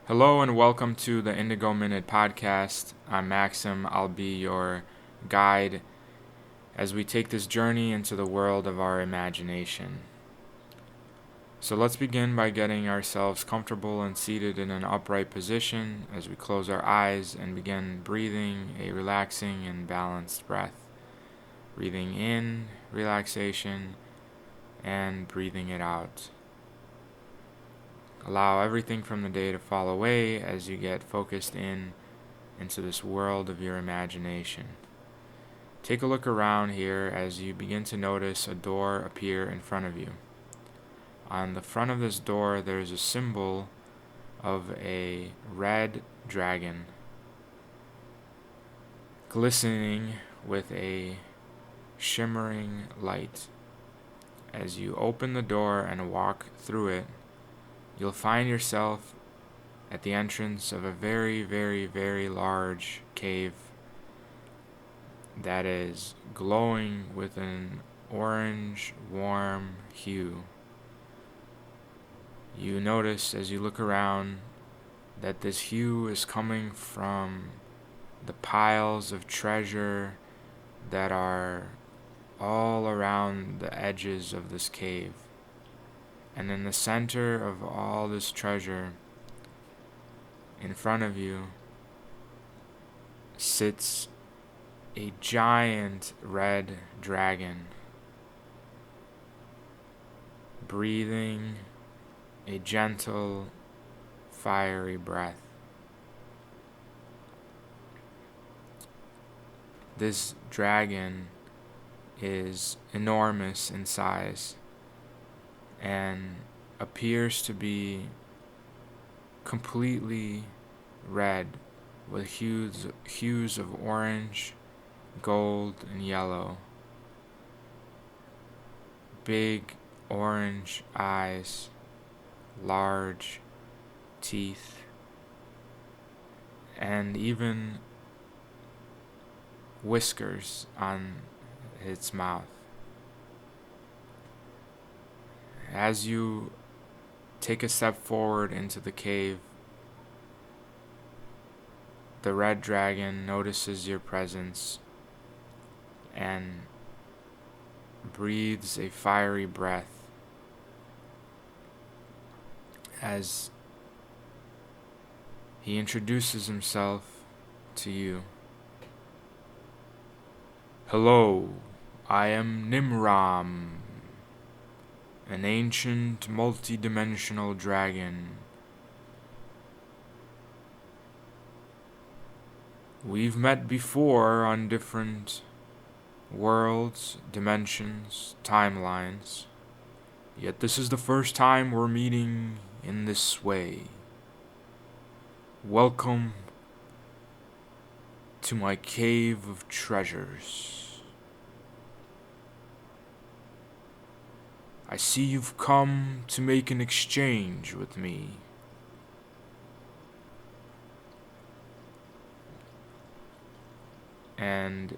Hello and welcome to the Indigo Minute podcast. I'm Maxim. I'll be your guide as we take this journey into the world of our imagination. So let's begin by getting ourselves comfortable and seated in an upright position as we close our eyes and begin breathing a relaxing and balanced breath. Breathing in, relaxation, and breathing it out. Allow everything from the day to fall away as you get focused into this world of your imagination. Take a look around here as you begin to notice a door appear in front of you. On the front of this door, there's a symbol of a red dragon glistening with a shimmering light. As you open the door and walk through it, you'll find yourself at the entrance of a very, very, very large cave that is glowing with an orange, warm hue. You notice as you look around that this hue is coming from the piles of treasure that are all around the edges of this cave. And in the center of all this treasure, in front of you, sits a giant red dragon, breathing a gentle, fiery breath. This dragon is enormous in size and appears to be completely red with hues of orange, gold, and yellow. Big orange eyes, large teeth, and even whiskers on its mouth. As you take a step forward into the cave, the red dragon notices your presence and breathes a fiery breath as he introduces himself to you. Hello, I am Nimrom, an ancient multi-dimensional dragon. We've met before on different worlds, dimensions, timelines, yet this is the first time we're meeting in this way. Welcome to my cave of treasures. I see you've come to make an exchange with me. And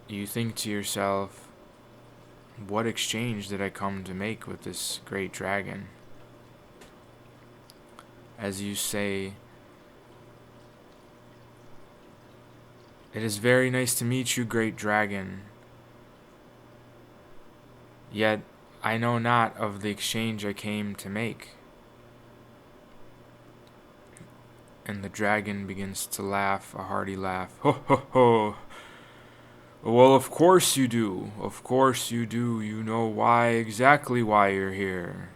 you think to yourself, what exchange did I come to make with this great dragon? As you say, it is very nice to meet you, great dragon. Yet I know not of the exchange I came to make. And the dragon begins to laugh, a hearty laugh. Ho ho ho! Well, of course you do. Of course you do. You know exactly why you're here.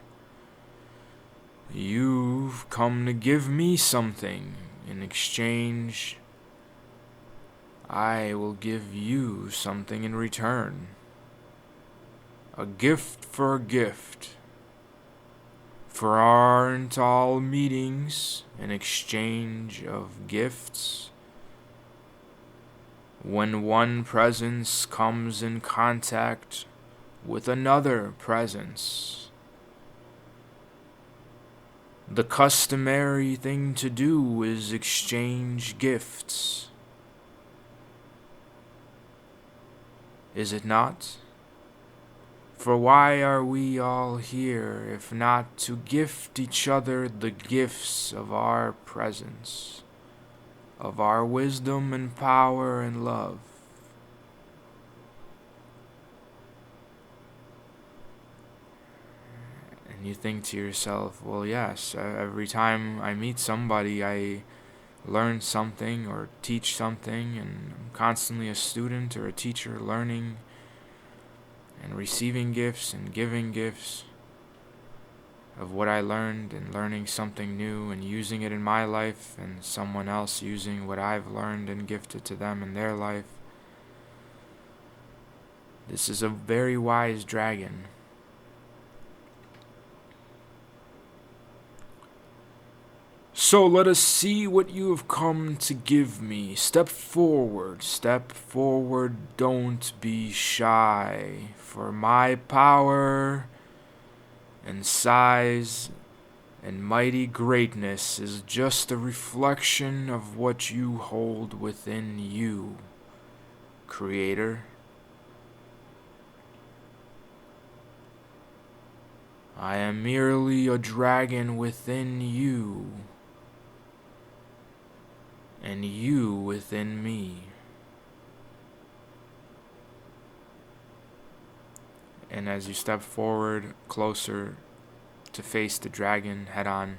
You've come to give me something. In exchange, I will give you something in return. A gift for a gift. For aren't all meetings an exchange of gifts? When one presence comes in contact with another presence, the customary thing to do is exchange gifts. Is it not? For why are we all here if not to gift each other the gifts of our presence, of our wisdom and power and love? And you think to yourself, well, yes, every time I meet somebody, I learn something or teach something, and I'm constantly a student or a teacher learning and receiving gifts and giving gifts of what I learned and learning something new and using it in my life, and someone else using what I've learned and gifted to them in their life. This is a very wise dragon. So let us see what you have come to give me. Step forward, don't be shy, for my power and size and mighty greatness is just a reflection of what you hold within you, Creator. I am merely a dragon within you, and you within me. And as you step forward closer to face the dragon head on,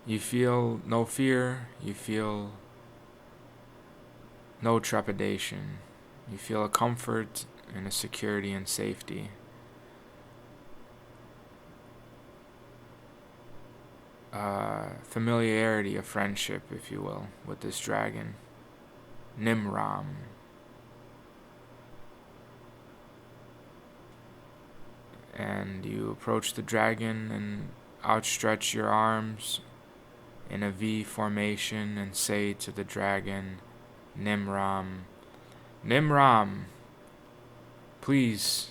you feel no fear, you feel no trepidation. You feel a comfort and a security and safety. Familiarity, a friendship, if you will, with this dragon, Nimrom. And you approach the dragon and outstretch your arms in a V formation and say to the dragon, Nimrom, Nimrom, please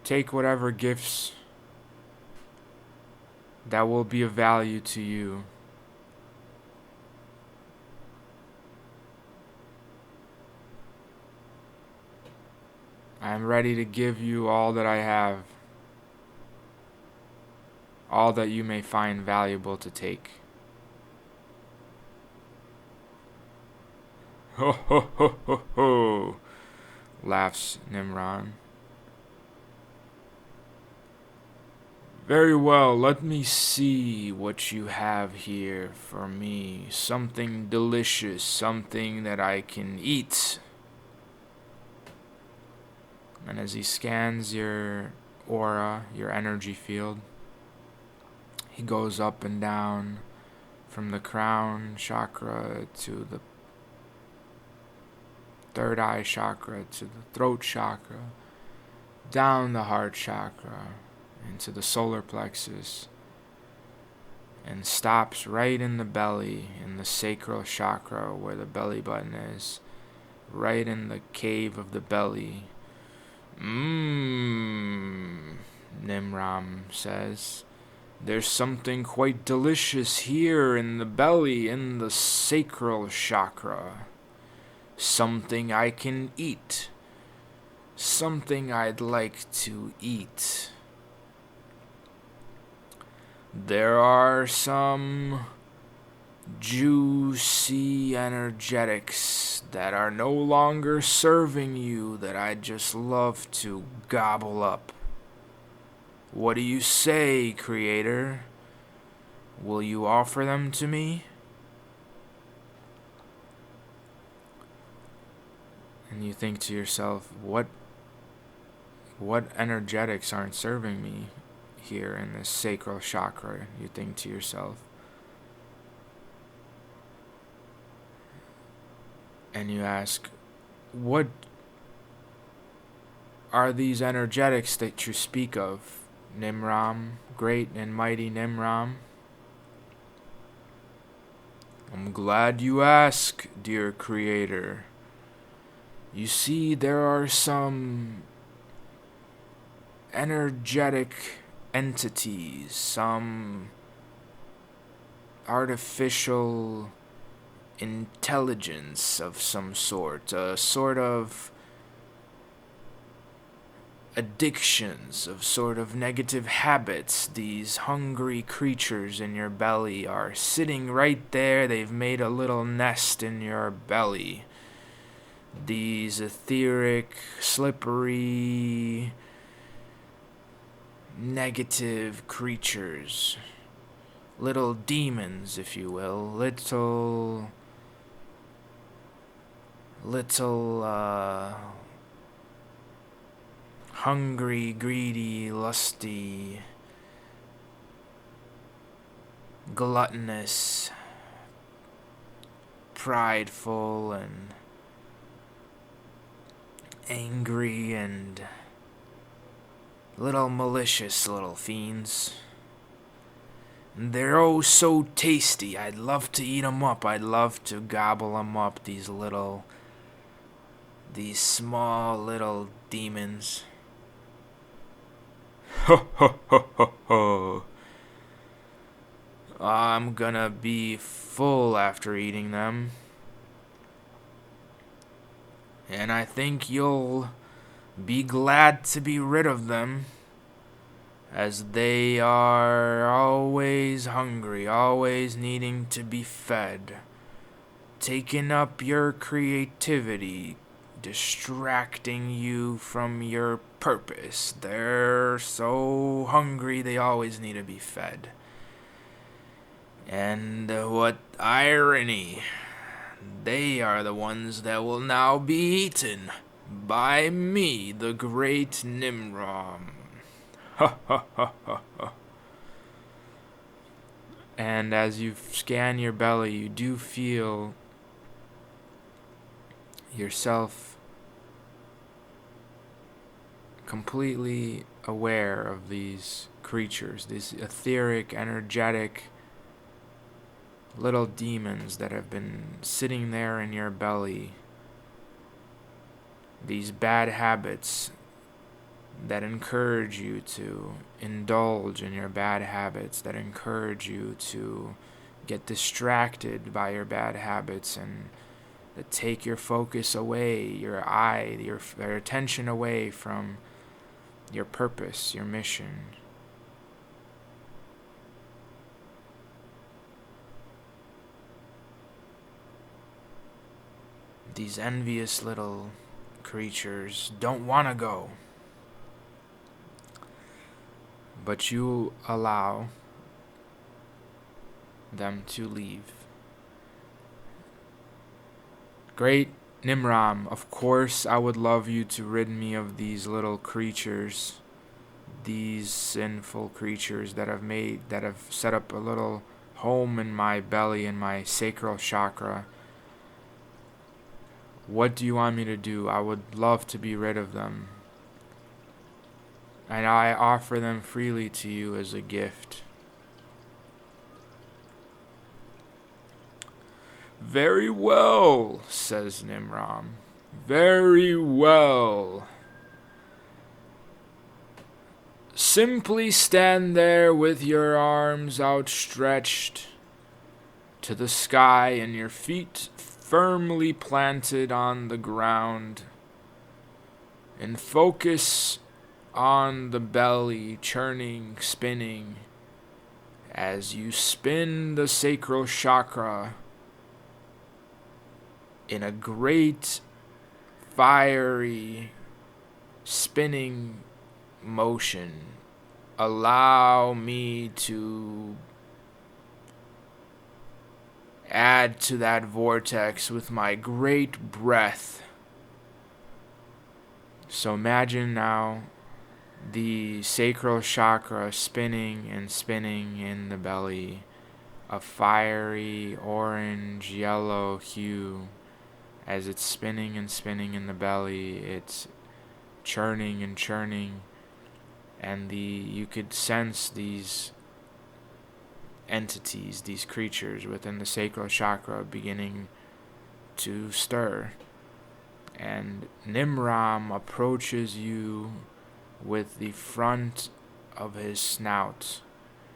take whatever gifts that will be of value to you. I am ready to give you all that I have, all that you may find valuable to take. Ho ho ho ho ho, laughs Nimrom. Very well, let me see what you have here for me. Something delicious, something that I can eat. And as he scans your aura, your energy field, he goes up and down from the crown chakra to the third eye chakra to the throat chakra, down the heart chakra, into the solar plexus, and stops right in the belly, in the sacral chakra where the belly button is, right in the cave of the belly. Nimrom says, there's something quite delicious here in the belly, in the sacral chakra. Something I can eat. Something I'd like to eat. There are some juicy energetics that are no longer serving you that I'd just love to gobble up. What do you say, Creator? Will you offer them to me? And you think to yourself, what energetics aren't serving me here in this sacral chakra? You think to yourself. And you ask, what are these energetics that you speak of, Nimrom, great and mighty Nimrom? I'm glad you ask, dear Creator. You see, there are some energetic entities, some artificial intelligence of some sort, a sort of addictions, of sort of negative habits. These hungry creatures in your belly are sitting right there. They've made a little nest in your belly. These etheric, slippery, negative creatures. Little demons, if you will. Little, hungry, greedy, lusty, gluttonous, prideful, and angry, and little malicious little fiends. They're oh so tasty. I'd love to eat 'em up. I'd love to gobble 'em up, these small little demons. Ho ho ho ho ho. I'm gonna be full after eating them. And I think you'll be glad to be rid of them, as they are always hungry, always needing to be fed, taking up your creativity, distracting you from your purpose. They're so hungry, they always need to be fed. And what irony, they are the ones that will now be eaten by me, the great Nimrom. Ha ha ha ha ha. And as you scan your belly, you do feel yourself completely aware of these creatures, these etheric, energetic little demons that have been sitting there in your belly. These bad habits that encourage you to indulge in your bad habits, that encourage you to get distracted by your bad habits, and that take your focus away, your attention away from your purpose, your mission. These envious little creatures don't want to go, but you allow them to leave. Great Nimrom, of course I would love you to rid me of these little creatures, these sinful creatures that have set up a little home in my belly, in my sacral chakra. What do you want me to do? I would love to be rid of them, and I offer them freely to you as a gift. Very well, says Nimrom. Very well. Simply stand there with your arms outstretched to the sky and your feet firmly planted on the ground, and focus on the belly churning, spinning, as you spin the sacral chakra in a great fiery spinning motion. Allow me to add to that vortex with my great breath. So imagine now the sacral chakra spinning and spinning in the belly, a fiery orange yellow hue. As it's spinning and spinning in the belly, it's churning and churning, and you could sense these entities, these creatures within the sacral chakra beginning to stir. And Nimrom approaches you with the front of his snout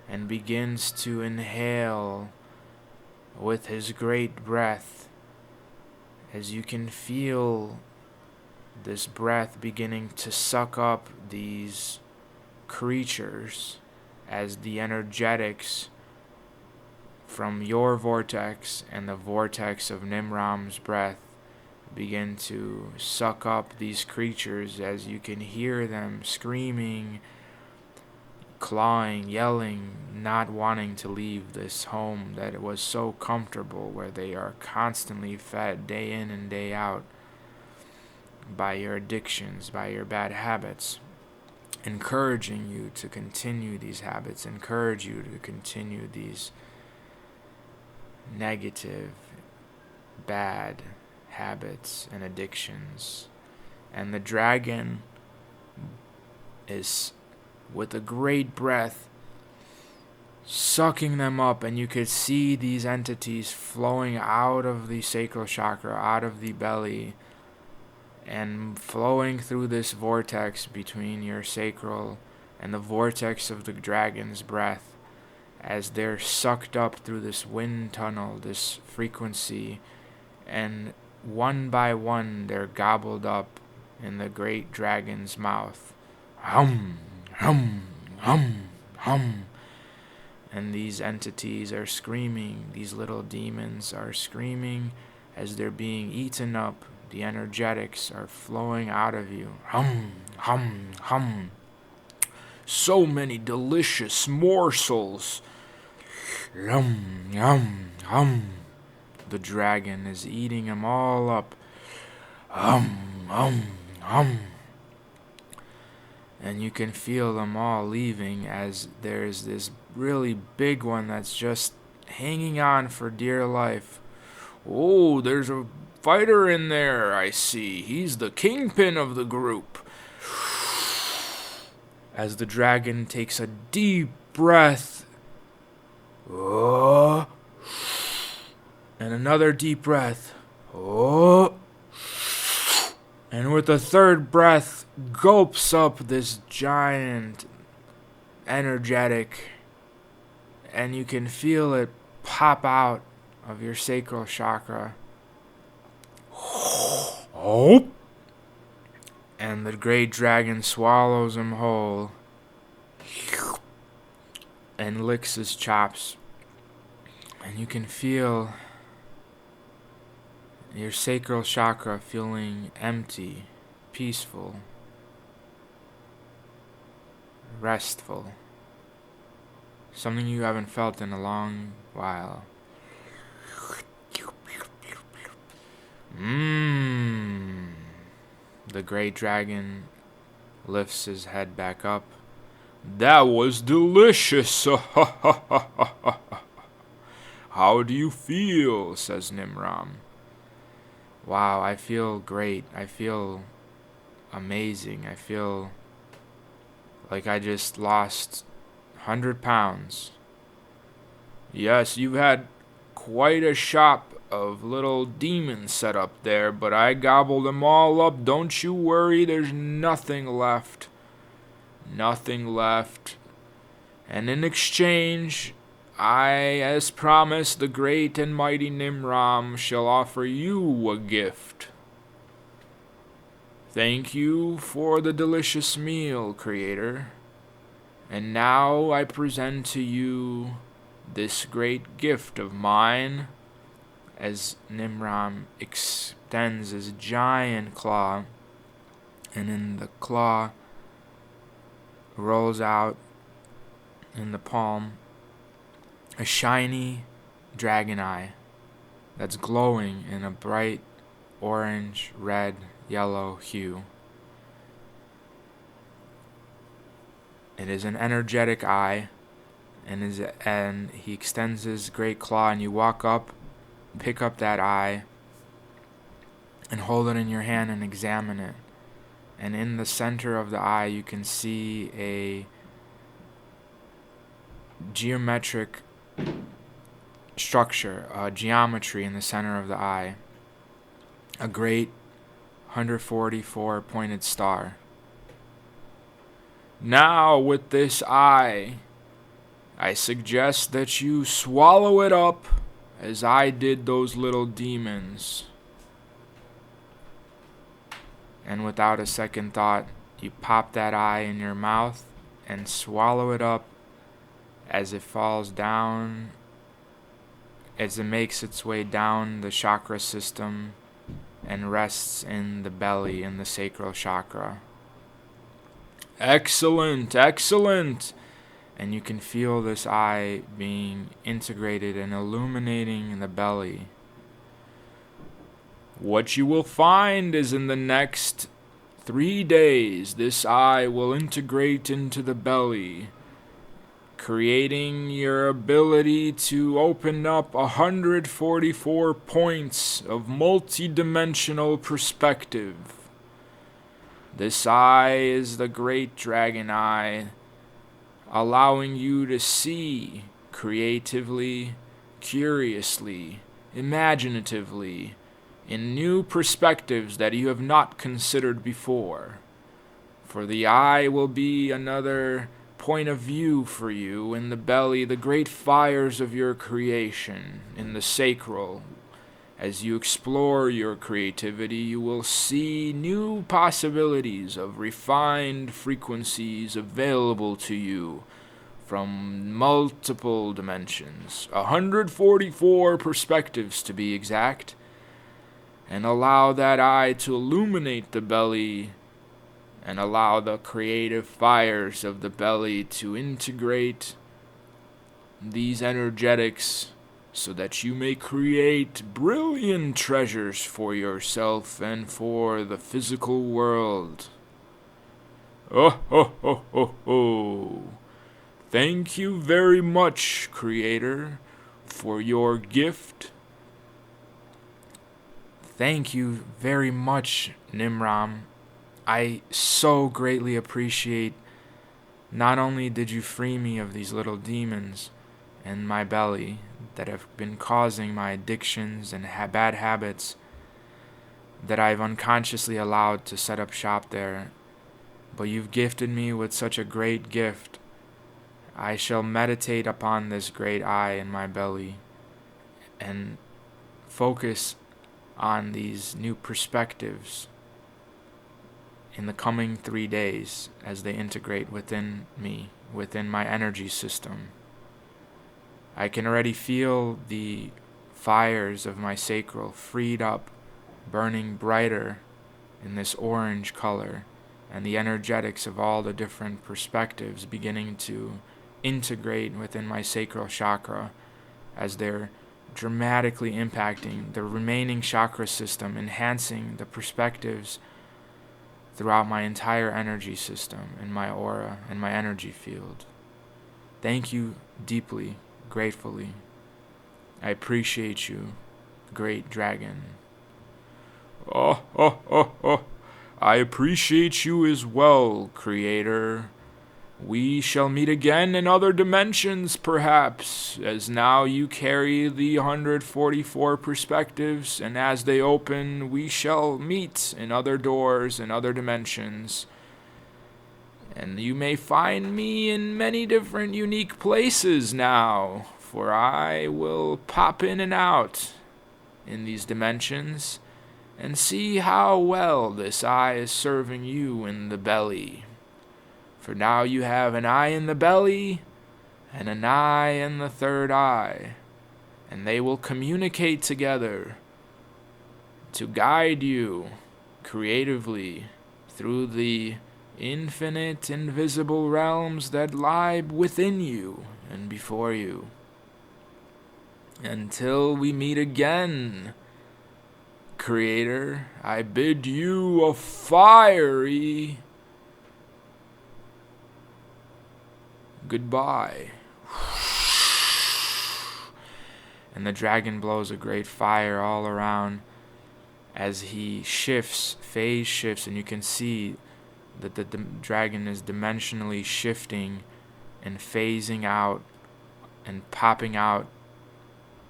and begins to inhale with his great breath, as you can feel this breath beginning to suck up these creatures, as the energetics from your vortex and the vortex of Nimrom's breath begin to suck up these creatures, as you can hear them screaming, clawing, yelling, not wanting to leave this home that it was so comfortable, where they are constantly fed day in and day out by your addictions, by your bad habits, encouraging you to continue these habits, encourage you to continue these negative, bad habits and addictions. And the dragon is, with a great breath, sucking them up, and you could see these entities flowing out of the sacral chakra, out of the belly, and flowing through this vortex between your sacral and the vortex of the dragon's breath, as they're sucked up through this wind tunnel, this frequency, and one by one they're gobbled up in the great dragon's mouth. Hum, hum, hum, hum. And these entities are screaming, these little demons are screaming as they're being eaten up. The energetics are flowing out of you. Hum, hum, hum. So many delicious morsels. Yum, yum, hum. The dragon is eating them all up. Hum, hum, hum. And you can feel them all leaving, as there's this really big one that's just hanging on for dear life. Oh, there's a fighter in there, I see. He's the kingpin of the group. As the dragon takes a deep breath. Oh. And another deep breath. Oh. And with the third breath, gulps up this giant energetic, and you can feel it pop out of your sacral chakra. Oh. And the great dragon swallows him whole and licks his chops. And you can feel your sacral chakra feeling empty, peaceful, restful. Something you haven't felt in a long while. The great dragon lifts his head back up. That was delicious. How do you feel? Says Nimrom. Wow, I feel great. I feel amazing. I feel like I just lost 100 pounds. Yes, you've had quite a shop of little demons set up there, but I gobbled them all up. Don't you worry, there's nothing left. Nothing left. And in exchange, I, as promised, the great and mighty Nimrom, shall offer you a gift. Thank you for the delicious meal, Creator. And now I present to you this great gift of mine, as Nimrom extends his giant claw, and in the claw rolls out in the palm a shiny dragon eye that's glowing in a bright orange, red, yellow hue. It is an energetic eye, and he extends his great claw, and you walk up, pick up that eye, and hold it in your hand and examine it. And in the center of the eye, you can see a geometric structure, a geometry in the center of the eye. A great 144 pointed star. Now, with this eye, I suggest that you swallow it up as I did those little demons. And without a second thought, you pop that eye in your mouth and swallow it up as it falls down, as it makes its way down the chakra system and rests in the belly, in the sacral chakra. Excellent, excellent! And you can feel this eye being integrated and illuminating in the belly. What you will find is in the next 3 days, this eye will integrate into the belly, creating your ability to open up 144 points of multi-dimensional perspective. This eye is the great dragon eye, allowing you to see creatively, curiously, imaginatively, in new perspectives that you have not considered before. For the eye will be another point of view for you in the belly, the great fires of your creation, in the sacral. As you explore your creativity, you will see new possibilities of refined frequencies available to you from multiple dimensions, 144 perspectives to be exact, and allow that eye to illuminate the belly and allow the creative fires of the belly to integrate these energetics so that you may create brilliant treasures for yourself and for the physical world. Oh, ho, ho, ho, ho. Thank you very much, Creator, for your gift. Thank you very much, Nimrom. I so greatly appreciate, not only did you free me of these little demons in my belly that have been causing my addictions and bad habits that I've unconsciously allowed to set up shop there, but you've gifted me with such a great gift. I shall meditate upon this great eye in my belly and focus on these new perspectives in the coming 3 days as they integrate within me, within my energy system. I can already feel the fires of my sacral freed up, burning brighter in this orange color, and the energetics of all the different perspectives beginning to integrate within my sacral chakra as they're dramatically impacting the remaining chakra system, enhancing the perspectives throughout my entire energy system and my aura and my energy field. Thank you deeply, gratefully. I appreciate you, great dragon. Oh, oh, oh, oh. I appreciate you as well, Creator. We shall meet again in other dimensions, perhaps, as now you carry the 144 perspectives, and as they open, we shall meet in other doors and other dimensions. And you may find me in many different unique places now, for I will pop in and out in these dimensions and see how well this eye is serving you in the belly. For now you have an eye in the belly and an eye in the third eye, and they will communicate together to guide you creatively through the infinite invisible realms that lie within you and before you. Until we meet again, Creator, I bid you a fiery goodbye. And the dragon blows a great fire all around as he phase shifts, and you can see that the dragon is dimensionally shifting and phasing out and popping out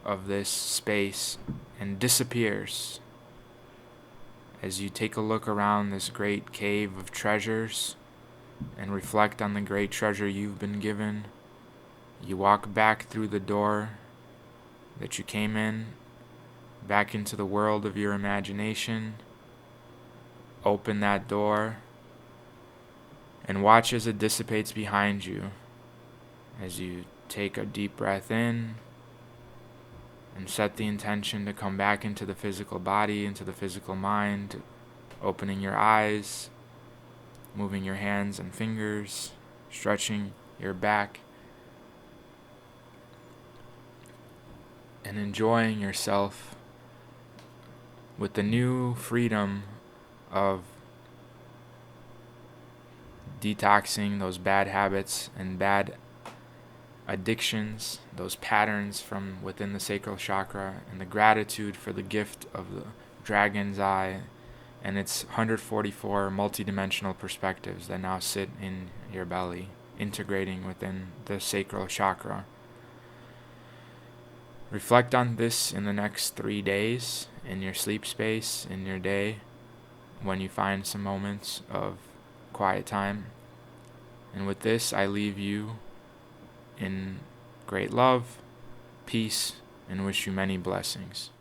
of this space and disappears. As you take a look around this great cave of treasures and reflect on the great treasure you've been given, you walk back through the door that you came in, back into the world of your imagination. Open that door and watch as it dissipates behind you as you take a deep breath in and set the intention to come back into the physical body, into the physical mind, opening your eyes, moving your hands and fingers, stretching your back, and enjoying yourself with the new freedom of detoxing those bad habits and bad addictions, those patterns from within the sacral chakra, and the gratitude for the gift of the dragon's eye and its 144 multidimensional perspectives that now sit in your belly, integrating within the sacral chakra. Reflect on this in the next 3 days, in your sleep space, in your day, when you find some moments of quiet time. And with this, I leave you in great love, peace, and wish you many blessings.